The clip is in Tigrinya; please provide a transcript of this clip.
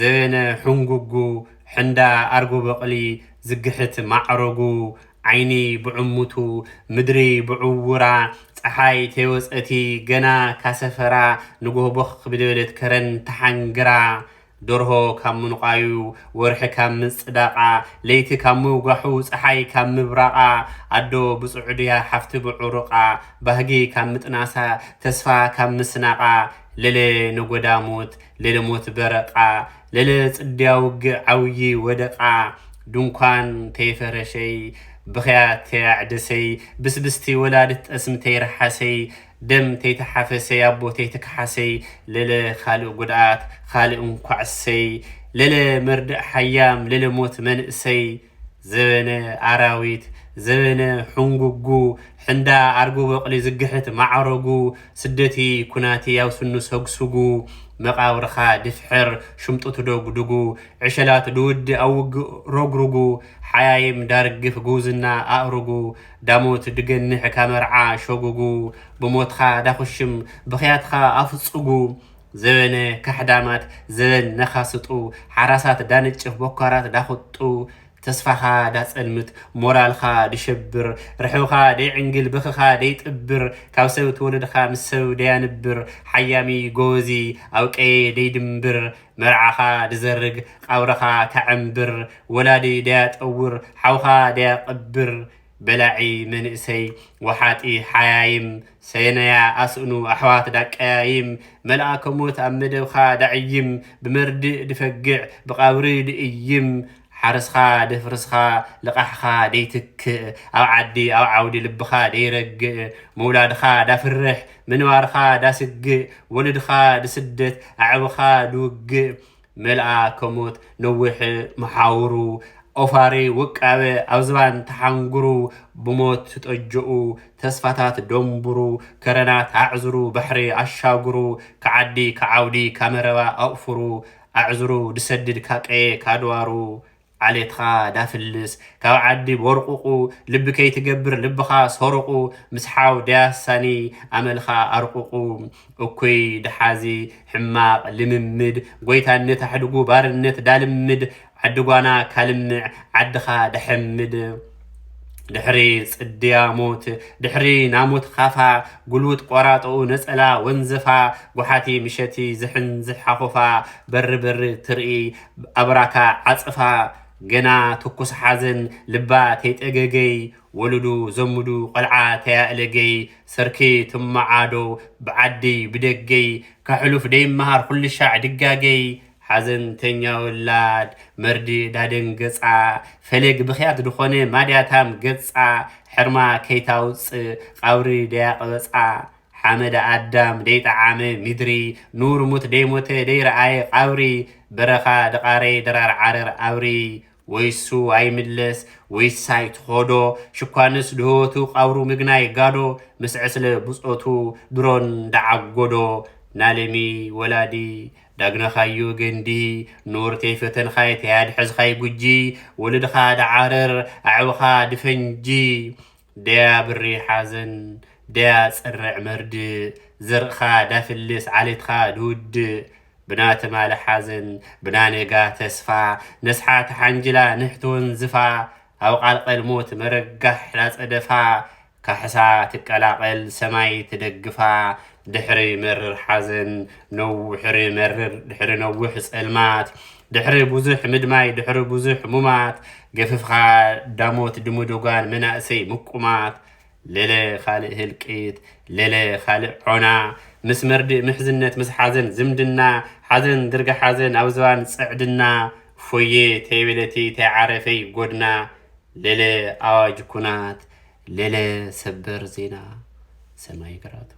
ዘበነ ሕንጉጉ ሕንዳ ኣርጎ በቕሊ ዝግሕት ማዕረጉ ዓይኒ ብዕሙቱ ምድሪ ብዕውራ ፀሓይ ተወፀቲ ገና ካሰፈራ ንጎህቦኽ ብደበለት ከረን ተሓንግራ ደርሆ ካብ ምንቋዩ ወርሒ ካብ ምፅዳቃ ለይቲ ካብ ምውጋሑ ፀሓይ ካብ ምብራቃ ኣዶ ብፅዑድያ ሓፍቲ ብዕሩቃ ባህጊ ካብ ምጥናሳ ተስፋ ካብ ምስናቃ ለለ ንጎዳሞት ለለ ሞት በረቃ ለለ ፅድያ ውግእ ዓብዪ ወደቃ ድንኳን ተይፈረሸይ ብኽያት ተያዕደሰይ ብስብስቲ ወላድት ጠስም ተይረሓሰይ ደም ተይተሓፈሰይ ኣቦ ተይተከሓሰይ ለለ ካልእ ጉድኣት ካልእ እንኳዕሰይ ለለ መርድእ ሓያም ለለ ሞት መንእሰይ ዘበነ ኣራዊት ዘበነ ሕንጉጉ ሕንዳ ኣርጎ በቕሊ ዝግሕት ማዕረጉ ስደቲ ኩናቲ ያውስኑ ሰግስጉ መቃብርኻ ድፍሕር ሽምጡት ደጉድጉ ዕሸላት ድውዲ ኣውግእ ረግርጉ ሓያይም ዳርግፍ ጉዝና ኣእርጉ ዳሞት ድገንሕ ካመርዓ ሸጉጉ ብሞትኻ ዳኽሽም ብኽያትኻ ኣፍፅጉ ዘበነ ካሕዳማት ዘበን ነኻስጡ ሓራሳት ዳንጭፍ ቦኳራት ዳኽጡ ተስፋኻ ዳጸልምት ሞራልኻ ድሸብር ርሕብኻ ደይዕንግል ብኽኻ ደይጥብር ካብ ሰብ ትወለድኻ ምስ ሰብ ደያንብር ሓያሚ ጎበዚ ኣብ ቀየ ደይድምብር መርዓኻ ድዘርግ ቃብረኻ ካዕምብር ወላዲ ደያጠውር ሓውኻ ደያቐብር በላዒ መንእሰይ ወሓጢ ሓያይም ሰነያ ኣስእኑ ኣሕዋት ዳቀያይም መልኣከ ሞት ኣብ መደብኻ ዳዕይም ብመርድእ ድፈግዕ ብቓብሪ ድእይም ሓርስኻ ድፍርስኻ ልቓሕኻ ደይትክእ ኣብ ዓዲ ኣብ ዓውዲ ልብኻ ደይረግእ መውላድኻ ዳፍርሕ ምንባርኻ ዳስግእ ወለድኻ ድስደት ኣዕብኻ ድውግእ መልኣከ ሞት ነዊሕ መሓውሩ ኦፋሪ ውቃበ ኣብ ዝባን ተሓንግሩ ብሞት ትጠጅኡ ተስፋታት ደንብሩ ከረናት ኣዕዝሩ ባሕሪ ኣሻግሩ ከዓዲ ከዓውዲ ካመረባ ኣቕፍሩ ኣዕዝሩ ድሰድድ ካቀየ ካድዋሩ ዓሌትኻ ዳፍልስ ካብ ዓዲ በርቁቁ ልቢ ከይትገብር ልብኻ ሰረቁ ምስሓው ዳያሳኒ ኣመልኻ ኣርቁቁ እኩይ ድሓዚ ሕማቕ ልምምድ ጎይታነት ኣሕድጉ ባርነት ዳልምድ ዓድጓና ካልምዕ ዓድኻ ደሐምድ ድሕሪ ፅድያ ሞት ድሕሪ ናሞት ካፋ ጉልውጥ ቆራጦኡ ነፀላ ወንዘፋ ጓሓቲ ምሸቲ ዝሕንዝሕ ሓኹፋ በሪ በሪ ትርኢ ኣብራካ ዓፅፋ ገና ትኩስ ሓዘን ልባ ተይጠገገይ ወልዱ ዘሙዱ ቆልዓ ተያእለገይ ሰርኪ ትመዓዶ ብዓዲ ብደገይ ካሕሉፍ ደይመሃር ኩልሻዕ ድጋገይ ሓዘንተኛ ወላድ መርዲ ዳደንገፃ ፈለግ ብኽያት ድኾነ ማድያታም ገፃ ሕርማ ከይታውፅእ ቃብሪ ደያቕበፃ ሓመድ ኣዳም ደይጠዓመ ምድሪ ኑር ሙት ደይሞተ ደይረኣየ ቃብሪ በረኻ ደቓረ ደራር ዓረር ኣብሪ ወይሱ ኣይምለስ ወይሳይ ትኾዶ ሽኳንስ ድህወቱ ቃብሩ ምግናይ ጋዶ ምስዕስለ ብፆቱ ድሮን ዳዓጎዶ ናለሚ ወላዲ ዳግነኻዮ ገንዲ ኑር ተይፈተንኻይ ተያድሕዝኻይ ጉጂ ወልድኻ ዳዓረር ኣዕብኻ ድፈንጂ ደያ ብሪ ሓዘን ደያ ጽርዕ መርድእ ዘርእኻ ዳፍልስ ዓሌትኻ ድውድእ ብናተማለ ሓዘን ብናነጋ ተስፋ ነስሓ ተሓንጅላ ንሕትወን ዝፋ ኣብ ቃልቀል ሞት መረጋሕ ላጸደፋ ካሕሳ ትቀላቀል ሰማይ ትደግፋ ድሕሪ መርር ሓዘን ነውሕሪ መርር ድሕሪ ነውሕ ጸልማት ድሕሪ ብዙሕ ምድማይ ድሕሪ ብዙሕ ሙማት ገፍፍኻ ዳሞት ድሙድጓን መናእሰይ ምቁማት ለለ ካልእ ህልቂት ለለ ካልእ ዖና ምስ መርድእ ምሕዝነት ምስ ሓዘን ዝምድና ሓዘን ድርጋ ሓዘን ኣብ ዝባን ጽዕድና ፎየ ተይበለቲ ተይዓረፈይ ጎድና ለለ ኣዋጅ ኩናት ለለ ሰበር ዜና ሰማይ ግራቱ